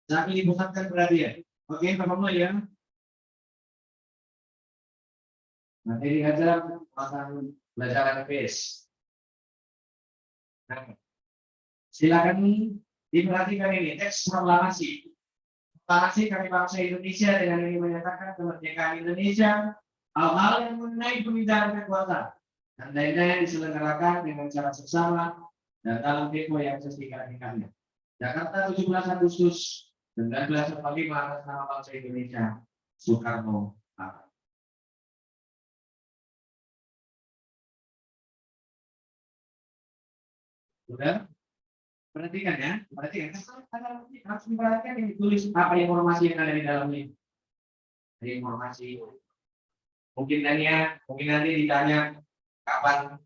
Speaker 1: Sambil dipusatkan perhatian. Oke, Bapak mulai ya. Materi ajar akan belajar NPS. Nah, silakan diperhatikan ini teks proklamasi. Proklamasi kami bangsa Indonesia dengan ini menyatakan kemerdekaan Indonesia. Hal-hal yang mengenai pemindahan kekuasaan dan lain-lain diselenggarakan dengan cara seksama dan dalam tempo yang sesingkat-singkatnya. Jakarta 17 Agustus 1945 atas nama bangsa Indonesia, Soekarno Hatta. Sudah? Perhatikan ya, perhatikan. Harus diperhatikan yang ditulis apa informasi yang ada di dalam ini. Ada informasi. Mungkin nanti ditanya kapan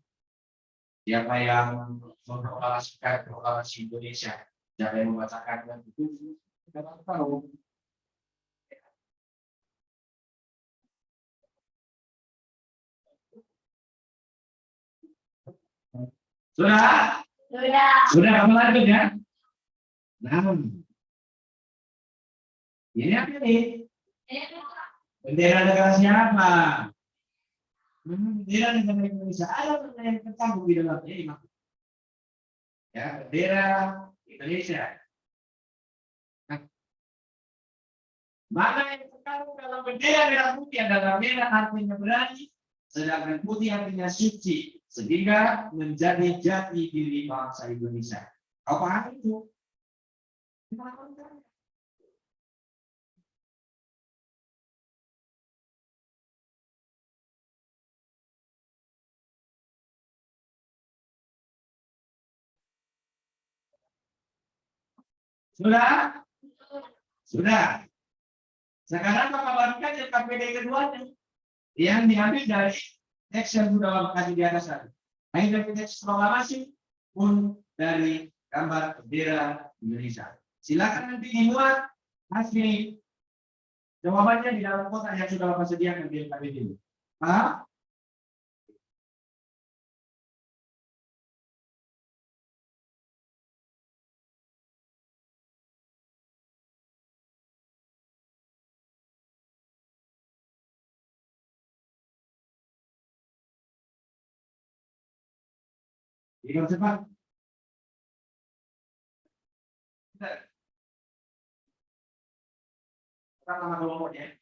Speaker 1: siapa yang memproklamasikan proklamasi Indonesia, siapa yang membacakan dan itu kita tahu. Sudah? Sudah kamu lanjut ya. Nah, ini apa nih? Bendera negara siapa? Bendera negara Indonesia. Ada bendera yang tercantum di dalamnya ini. Ya, bendera Indonesia. Nah, mana yang terkandung dalam bendera merah putih adalah merah artinya berani, sedangkan putih artinya suci, sehingga menjadi jati diri bangsa Indonesia. Apa itu? Sudah? Sudah. Sekarang Bapak bagikan yang KPD keduanya yang diambil dari teks yang sudah Bapak kasih di atas tadi. Baik dari teks proklamasi pun dari gambar bendera Indonesia. Silakan nanti dimuat hasil jawabannya di dalam kotak yang sudah Bapak sediakan di KPD ini. Paham? Ini cepat. Kita nama kelompoknya.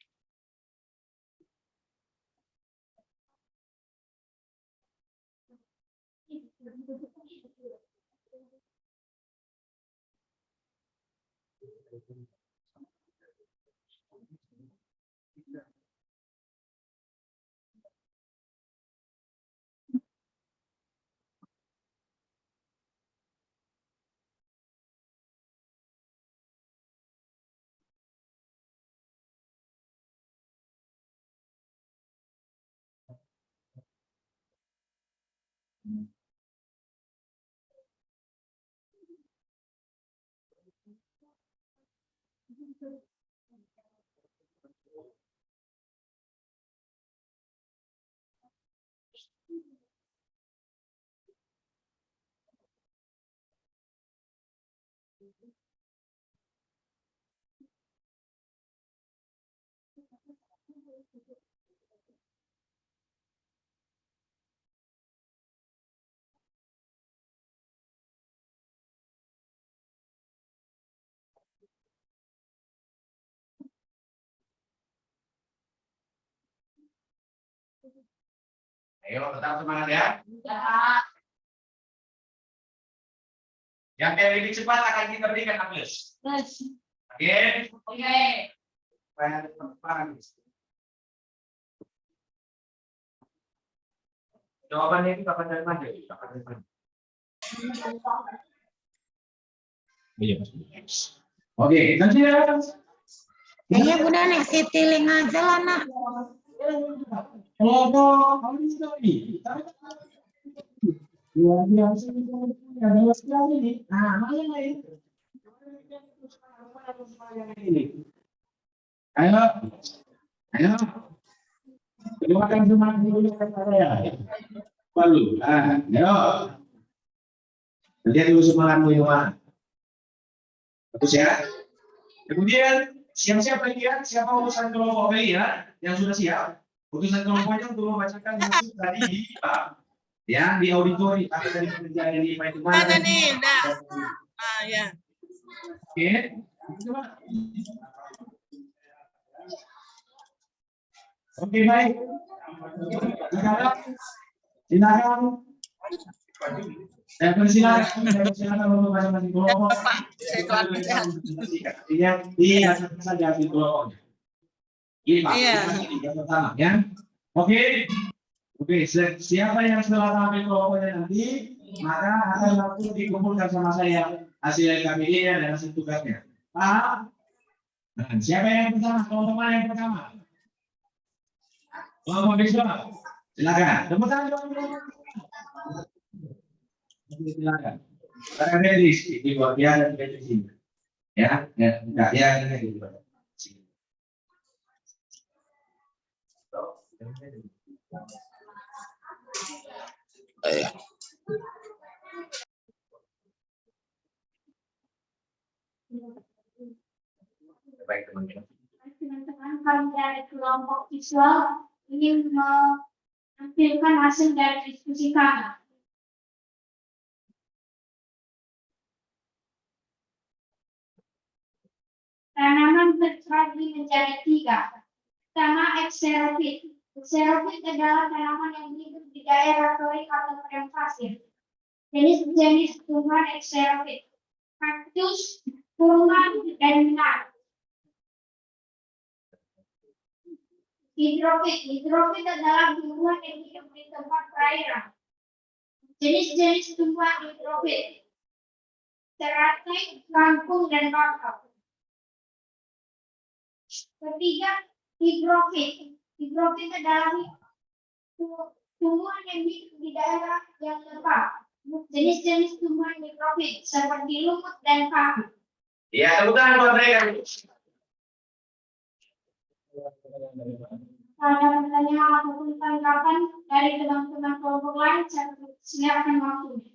Speaker 1: Ayo tetap semangat ya. Yang lebih cepat akan kita berikan aplaus. Oke. Oke. Jawabannya itu kapan dari mana? Kapan dari mana? Iya. Oke, nanti ya.
Speaker 4: Iya bunda nek sitiling aja lah nak.
Speaker 1: Kelompok kamu ini. Luar biasa ada sekali nih. Nah, mana ini? Ayo, ayo. Keluarkan semangat dulu ya. Lalu, ayo. Lihat dulu semangatmu Iwan. Bagus ya. Kemudian siap-siap lagi ya. Siapa urusan kelompok kalian yang sudah siap? Urusan kelompoknya untuk membacakan buku tadi ya di auditori atau dari pekerjaan di itu mana?
Speaker 4: Ada nih, dah. Ya.
Speaker 1: Oke. Coba. Oke, baik. Silakan. Saya persilakan untuk masing-masing kelompok. Iya, saja di kelompoknya. Iya. Yang pertama, ya. Oke. Oke, siapa yang setelah sampai kelompoknya nanti, maka akan langsung dikumpulkan sama saya hasil KPI dan hasil tugasnya. Pak, nah, siapa yang pertama? Kelompok mana yang pertama? Kelompok besok. Silakan. Tepuk tangan dong. Silakan. Karena di luar biasa di sini. Ya, enggak ya di luar. Baik teman-teman.
Speaker 2: Teman-teman, kami dari kelompok visual ingin menampilkan hasil dari diskusi kami. Tanaman terbagi menjadi 3. Pertama, xerophyte. Xerophyte adalah tanaman yang hidup di daerah torik atau padang pasir. Jenis-jenis tumbuhan xerophyte: kaktus, kurma, dan minat. Hidrofit adalah tumbuhan yang hidup di tempat perairan. Jenis-jenis tumbuhan hidrofit: teratai, kangkung, dan bakau. Ketiga, higrofit. Higrofit adalah tumbuhan yang hidup di daerah yang lembab. Jenis-jenis tumbuhan higrofit seperti lumut dan kayu.
Speaker 1: Ya, tepuk tangan buat mereka.
Speaker 2: Ada pertanyaan ataupun tanggapan dari teman-teman kelompok lain, silakan waktunya.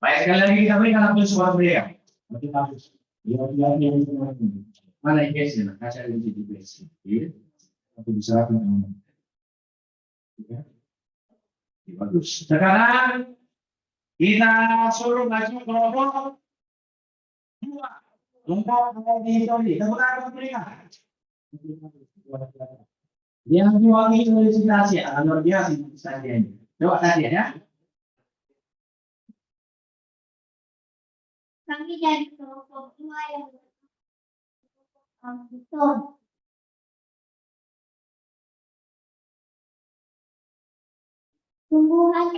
Speaker 1: Baik, sekali lagi kita berikan aplaus buat mereka. Mana yang biasa? Kaca di sini biasa. Aku bisa lakukan. Bagus. Sekarang kita suruh maju kelompok 2. Kelompok di sini. Tepuk tangan mereka. Yang dua ini solicitasi luar biasa saja ini. Coba tadi ya.
Speaker 2: Kami dari kelompok 2 yang betul. Tumbuhan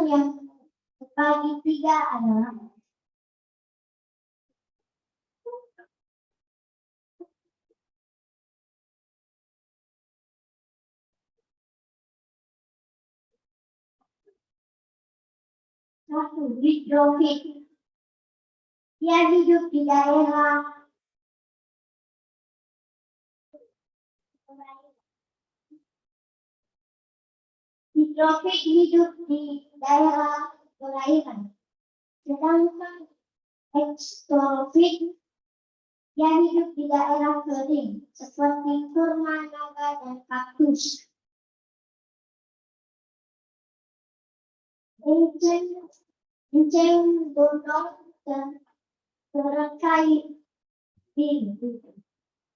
Speaker 2: yang terbagi 3 adalah Satu, hidrofit. Dia hidup di daerah hidrofit hidup di daerah perairan. Sedangkan ekstrofit dia hidup di daerah kering seperti kurma, naga, dan kaktus. Enceng gondong dan terkait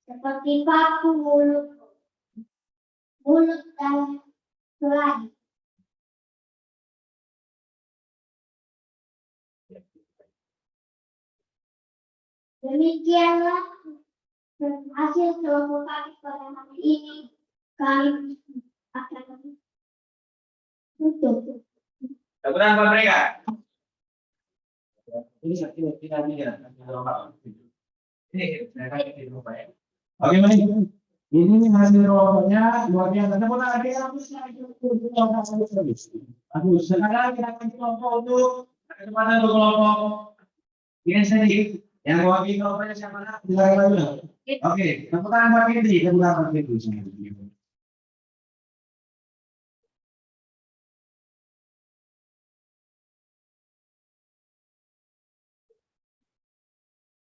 Speaker 2: seperti paku, mulut dan kelai. Demikianlah hasil kelompok kami pada hari ini. Kami akan tutup.
Speaker 1: Kemudian apa mereka? Ini kita ini mereka di rumah ya. Oke, baik. Ini hasil robotnya luar biasa. Semoga ada yang bisa sekarang kita akan kelompok untuk kesempatan untuk kelompok ini sendiri. Yang mewakili kelompoknya siapa? Silakan dulu. Oke, tepuk tangan Pak Firdi, tepuk tangan Pak Firdi.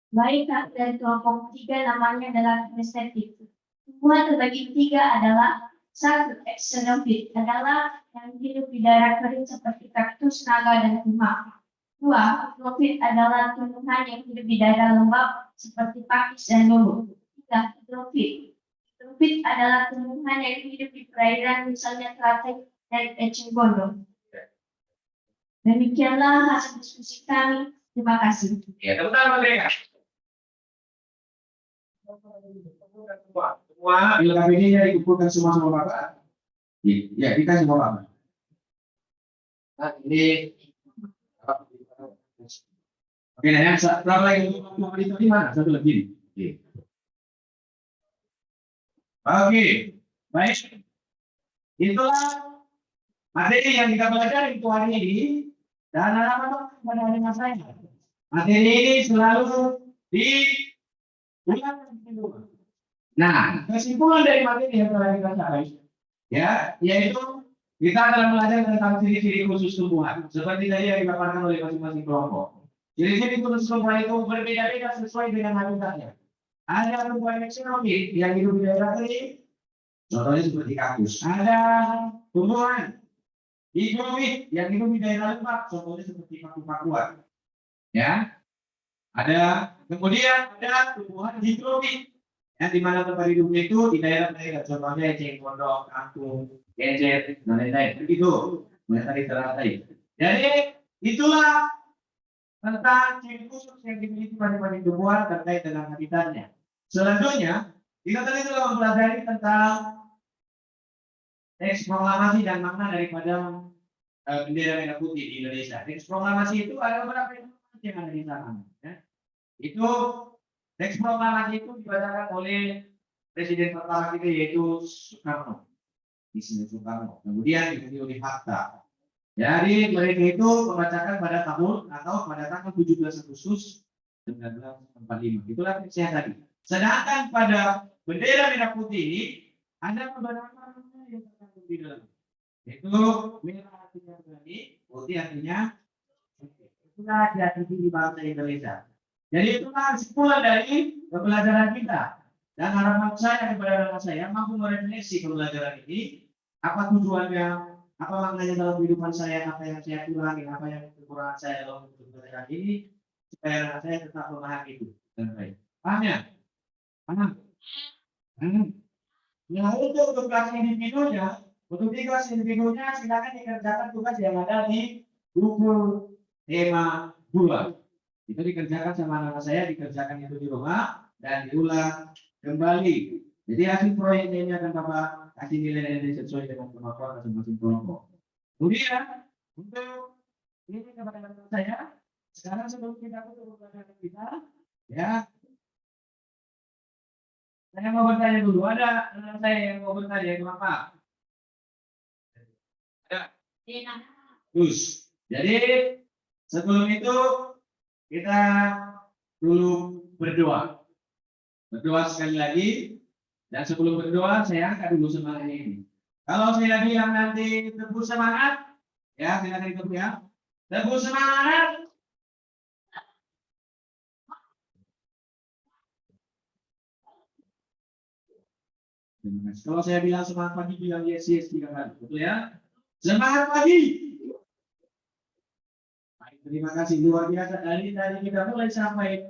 Speaker 2: Baik, dari kelompok 3 namanya adalah estetik. Semua terbagi 3 adalah satu, xenofit adalah yang hidup di daerah kering seperti kaktus, naga, dan kurma. 2, hidrofit adalah tumbuhan yang hidup di daerah lembab seperti pakis dan bambu. 3, hidrofit. Hidrofit adalah tumbuhan yang hidup di perairan misalnya teratai dan eceng gondong. Demikianlah hasil diskusi kami. Terima kasih.
Speaker 1: Ya, tepuk tangan mereka. Semua ilmu ini yang dikumpulkan semua sama Bapak. Ya, kita semua Bapak. Nah, ini oke, nah yang berapa lagi itu di mana? Satu lagi. Oke, baik. Itulah materi yang kita pelajari untuk hari ini dan harapan pada hari saya. Materi ini selalu di nah, kesimpulan dari materi yang telah kita capai, ya, yaitu kita akan belajar tentang ciri-ciri khusus tumbuhan, seperti tadi yang dipaparkan oleh masing-masing kelompok. Ciri-ciri khusus tumbuhan itu berbeda-beda sesuai dengan habitatnya. Ada tumbuhan xenofit yang hidup di daerah kering, contohnya seperti kaktus. Ada tumbuhan hidrofit yang hidup di daerah lembab, contohnya seperti paku-pakuan. Ya, ada kemudian ada tumbuhan hidrofit yang di mana tempat hidupnya itu di daerah-daerah contohnya eceng gondok, kangkung, genjer, dan lain-lain. Begitu mereka teratai. Jadi itulah tentang ciri khusus yang dimiliki masing-masing tumbuhan terkait dengan habitatnya. Selanjutnya kita tadi telah mempelajari tentang teks proklamasi dan makna daripada bendera merah putih di Indonesia. Teks proklamasi itu ada beberapa informasi yang ada di sana. Ya. Itu teks proklamasi itu dibacakan oleh Presiden pertama kita yaitu Soekarno. Soekarno. Kemudian diganti oleh Hatta. Jadi mereka itu membacakan pada tahun atau pada tanggal 17 Agustus 1945. Itulah teks yang tadi. Sedangkan pada bendera merah putih ini ada beberapa yang terkandung di dalam. Itu merah artinya berani, putih artinya itulah jati diri bangsa Indonesia. Jadi itulah kesimpulan dari pembelajaran kita. Dan harapan saya kepada anak saya mampu merefleksi pembelajaran ini. Apa tujuannya, apa maknanya dalam kehidupan saya, apa yang saya kurangi, apa yang kekurangan saya dalam pembelajaran ini, supaya anak saya tetap memahami itu dengan baik. Paham ya? Paham? Ya itu untuk kelas individunya, untuk di kelas individunya silakan dikerjakan tugas yang ada di buku tema 2. Itu dikerjakan sama anak saya, dikerjakan itu di rumah dan diulang kembali. Jadi hasil proyeknya ini akan Bapak kasih nilai-nilai sesuai dengan kemampuan masing-masing kelompok. Kemudian untuk ini kepada anak saya, sekarang sebelum kita tutup pelajaran kita, ya, saya mau bertanya dulu. Ada anak saya yang mau bertanya, kenapa? Ada. Terus, jadi Sebelum itu kita dulu berdoa. Berdoa sekali lagi. Dan sebelum berdoa saya angkat dulu semangat ini. Kalau saya bilang nanti teguh semangat, ya silakan ikut ya. Teguh semangat. Kalau saya bilang semangat pagi, bilang yes yes 3 kali, betul ya? Semangat pagi. Baik, terima kasih luar biasa. Dari kita mulai sampai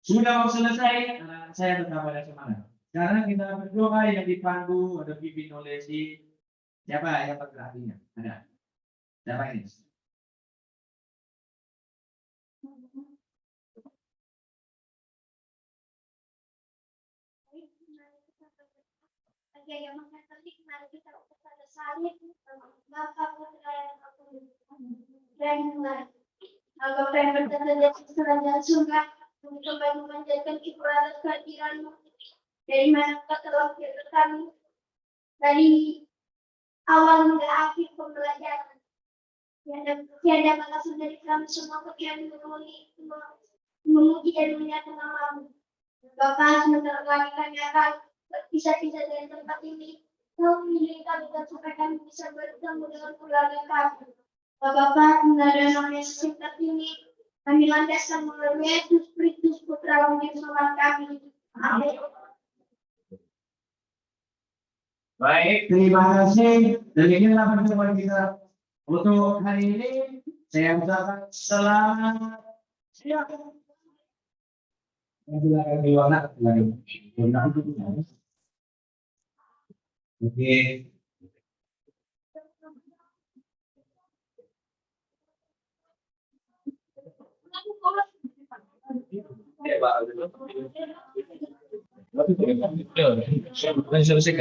Speaker 1: sudah mau selesai, saya tetap ada semangat. Karena kita berdoa yang dipandu, ada pimpin oleh si siapa yang berartinya? Ada. Siapa ini?
Speaker 2: Yang mengatakan mari kita kepada salib Bapa Putra yang dan Bapa yang berada di atas kerajaan surga untuk kembali menjadikan ibadah kehadiran-Mu dari mana Kau telah kami dari awal hingga akhir pembelajaran. Tiada batas dari kami semua yang memuji dan menyatakan nama-Mu. Bapa, sementara lagi kami akan berpisah-pisah dari tempat ini. Kau memilih kami dan supaya kami bisa bertemu dengan keluarga kami. Bapa, mengenai nama Yesus ini, kami landaskan melalui Yesus Kristus Putra yang selamat kami. Amin.
Speaker 1: Baik, terima kasih. Demikianlah pertemuan kita untuk hari ini. Saya ucapkan selamat siang. Silakan di luar Oke. Selesai